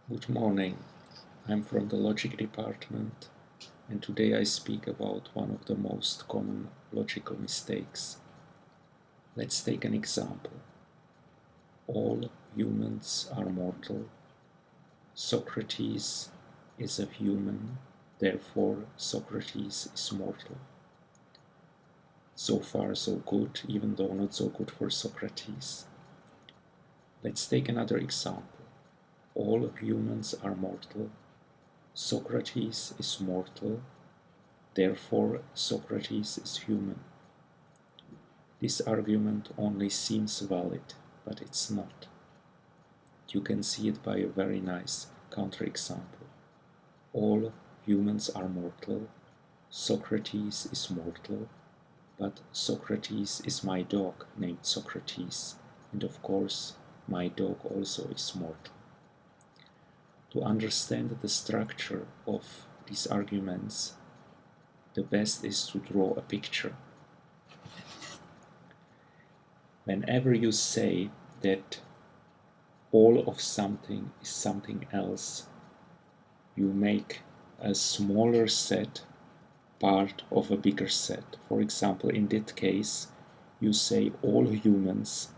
Good morning, I'm from the logic department and today I speak about one of the most common logical mistakes. Let's take an example. All humans are mortal. Socrates is a human, therefore Socrates is mortal. So far so good, even though not so good for Socrates. Let's take another example. All humans are mortal. Socrates is mortal, therefore Socrates is human. This argument only seems valid, but it's not. You can see it by a very nice counterexample. All humans are mortal, Socrates is mortal, but Socrates is my dog named Socrates, and of course my dog also is mortal. To understand the structure of these arguments, the best is to draw a picture. Whenever you say that all of something is something else, you make a smaller set part of a bigger set. For example, in that case, you say all humans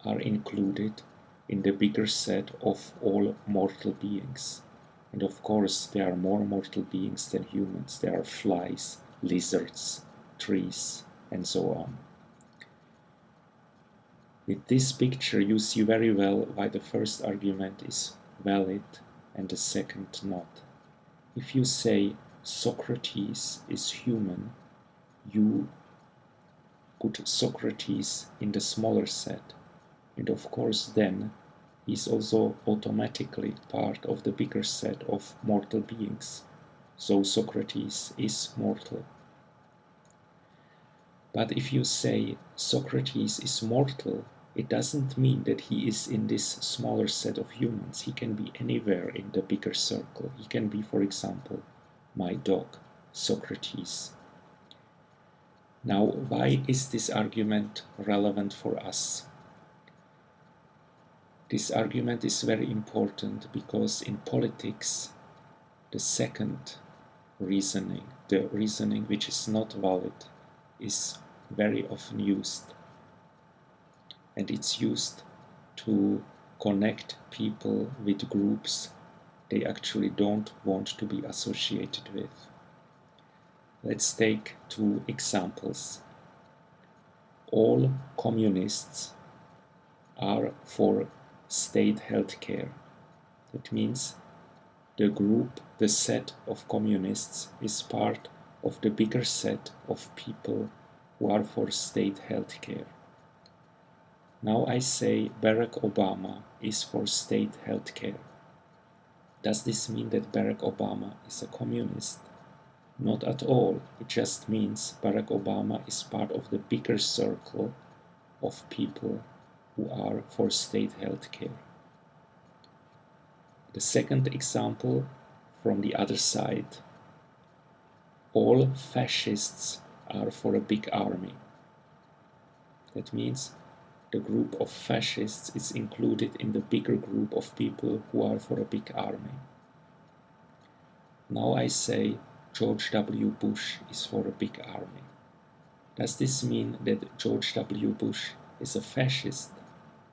are included in the bigger set of all mortal beings. And of course, there are more mortal beings than humans. There are flies, lizards, trees, and so on. With this picture, you see very well why the first argument is valid and the second not. If you say Socrates is human, you put Socrates in the smaller set, and of course then he's also automatically part of the bigger set of mortal beings, so Socrates is mortal. But if you say Socrates is mortal, it doesn't mean that he is in this smaller set of humans. He can be anywhere in the bigger circle. He can be, for example, my dog, Socrates. Now, why is this argument relevant for us? This argument is very important because in politics, the second reasoning, the reasoning which is not valid, is very often used. And it's used to connect people with groups they actually don't want to be associated with. Let's take two examples. All communists are for state healthcare. That means the group, the set of communists, is part of the bigger set of people who are for state healthcare. Now I say Barack Obama is for state healthcare. Does this mean that Barack Obama is a communist? Not at all. It just means Barack Obama is part of the bigger circle of people who are for state healthcare. The second example from the other side. All fascists are for a big army. That means the group of fascists is included in the bigger group of people who are for a big army. Now I say George W. Bush is for a big army. Does this mean that George W. Bush is a fascist?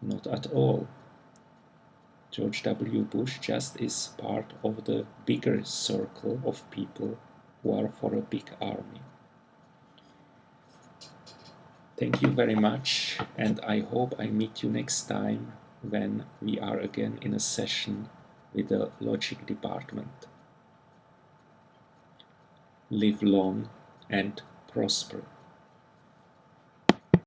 Not at all. George W. Bush just is part of the bigger circle of people who are for a big army. Thank you very much, and I hope I meet you next time when we are again in a session with the logic department. Live long and prosper.